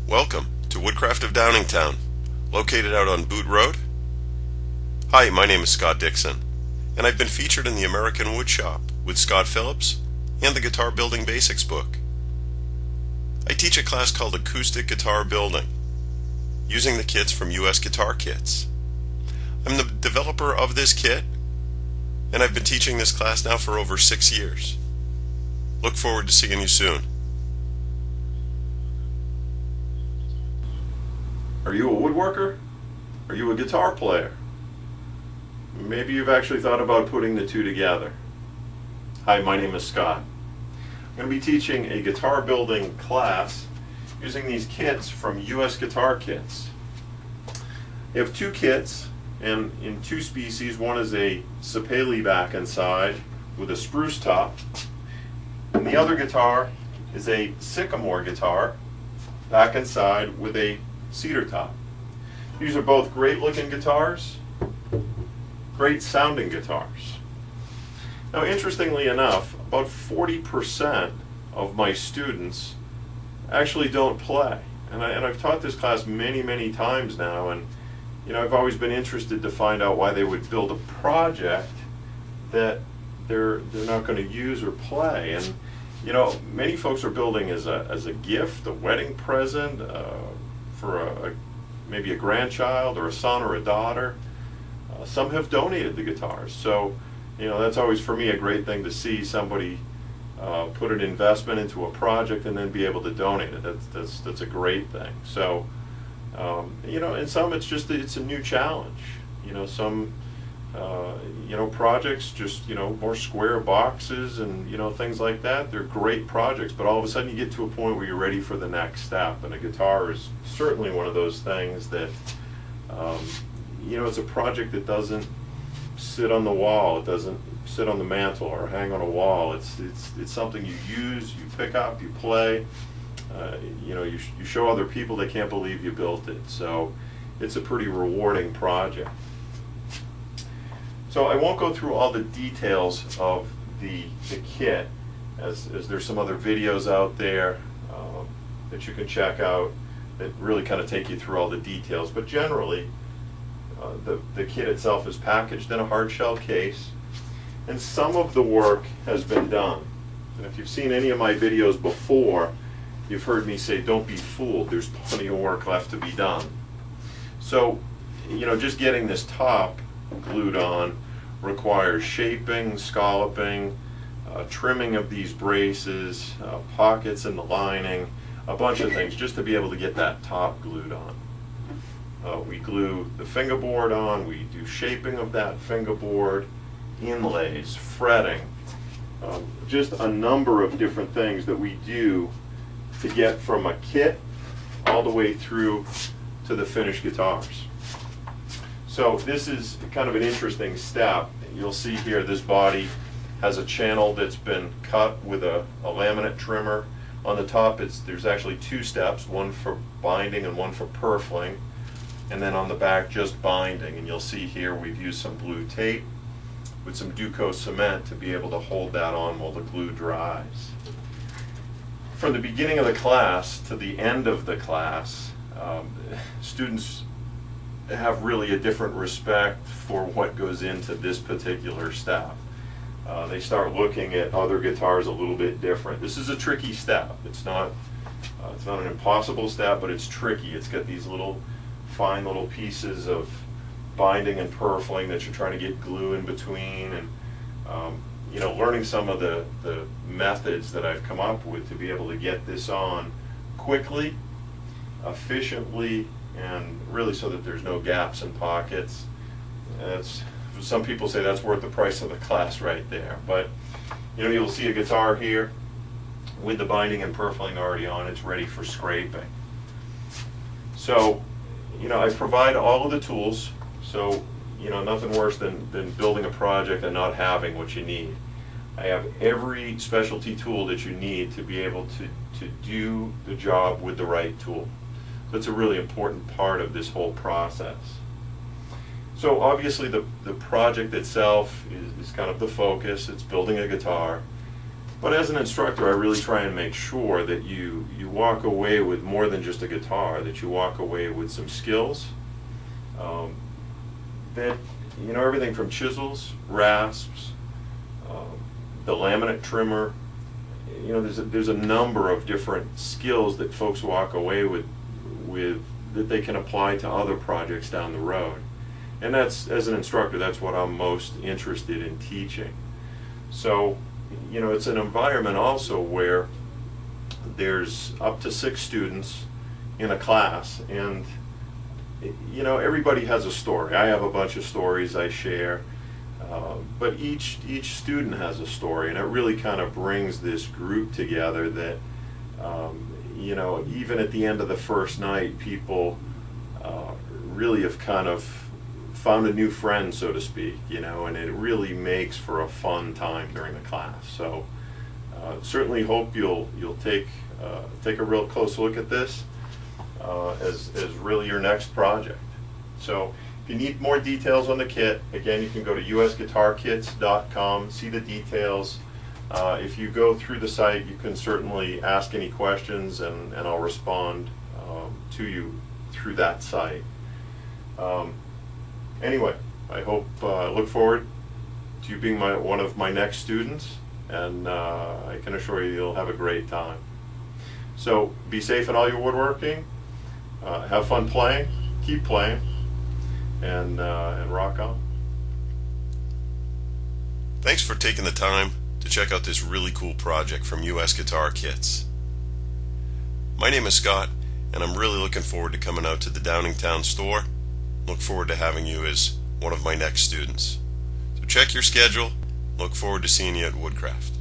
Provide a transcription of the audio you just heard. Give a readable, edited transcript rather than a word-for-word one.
Welcome to Woodcraft of Downingtown, located out on Boot Road. Hi, my name is Scott Dixon, and I've been featured in the American Wood Shop with Scott Phillips and the Guitar Building Basics book. I teach a class called Acoustic Guitar Building, using the kits from US Guitar Kits. I'm the developer of this kit, and I've been teaching this class now for over 6 years. Look forward to seeing you soon. Are you a woodworker? Are you a guitar player? Maybe you've actually thought about putting the two together. Hi, my name is Scott. I'm going to be teaching a guitar building class using these kits from US Guitar Kits. You have two kits, and in two species. One is a sapele back and side with a spruce top, and the other guitar is a sycamore guitar back and side with a cedar top. These are both great looking guitars, great sounding guitars. Now, interestingly enough, about 40% of my students actually don't play. And I've taught this class many times now, and I've always been interested to find out why they would build a project that they're not going to use or play. And many folks are building as a gift, a wedding present, for maybe a grandchild or a son or a daughter. Some have donated the guitars, so that's always for me a great thing to see somebody put an investment into a project and then be able to donate it. That's a great thing. So and some it's a new challenge. Some projects just more square boxes and things like that. They're great projects, but all of a sudden you get to a point where you're ready for the next step, and a guitar is certainly one of those things that it's a project that doesn't sit on the wall. It doesn't sit on the mantle or hang on a wall. It's something you use, you pick up, you play. You show other people, they can't believe you built it. So it's a pretty rewarding project. So I won't go through all the details of the kit, as there's some other videos out there that you can check out that really kind of take you through all the details. But generally, the kit itself is packaged in a hard shell case, and some of the work has been done. And if you've seen any of my videos before, you've heard me say, don't be fooled, there's plenty of work left to be done. So, just getting this top glued on requires shaping, scalloping, trimming of these braces, pockets in the lining, a bunch of things just to be able to get that top glued on. We glue the fingerboard on, we do shaping of that fingerboard, inlays, fretting, just a number of different things that we do to get from a kit all the way through to the finished guitars. So this is kind of an interesting step. You'll see here this body has a channel that's been cut with a laminate trimmer. On the top there's actually two steps, one for binding and one for purfling, and then on the back just binding. And you'll see here we've used some blue tape with some Duco cement to be able to hold that on while the glue dries. From the beginning of the class to the end of the class, students have really a different respect for what goes into this particular step. They start looking at other guitars a little bit different. This is a tricky step. It's not an impossible step, but it's tricky. It's got these fine little pieces of binding and purfling that you're trying to get glue in between, and learning some of the methods that I've come up with to be able to get this on quickly, efficiently, and really so that there's no gaps and pockets. Some people say that's worth the price of the class right there. But you'll see a guitar here with the binding and purfling already on. It's ready for scraping. So I provide all of the tools. So nothing worse than building a project and not having what you need. I have every specialty tool that you need to be able to do the job with the right tool. That's a really important part of this whole process. So obviously the project itself is kind of the focus. It's building a guitar. But as an instructor, I really try and make sure that you walk away with more than just a guitar, that you walk away with some skills. That, you know, everything from chisels, rasps, the laminate trimmer, you know, there's a number of different skills that folks walk away with that they can apply to other projects down the road. And that's, as an instructor, that's what I'm most interested in teaching. So, you know, it's an environment also where there's up to 6 students in a class, and you know, everybody has a story. I have a bunch of stories I share, but each student has a story, and it really kind of brings this group together that, you know, even at the end of the first night, people really have kind of found a new friend, so to speak, you know, and it really makes for a fun time during the class. So certainly hope you'll take a real close look at this as really your next project. So if you need more details on the kit, again, you can go to usguitarkits.com, see the details. If you go through the site, you can certainly ask any questions, and I'll respond to you through that site. Anyway, I look forward to you being one of my next students, and I can assure you you'll have a great time. So be safe in all your woodworking, have fun playing, keep playing, and rock on. Thanks for taking the time to check out this really cool project from US Guitar Kits. My name is Scott, and I'm really looking forward to coming out to the Downingtown store. Look forward to having you as one of my next students. So check your schedule. Look forward to seeing you at Woodcraft.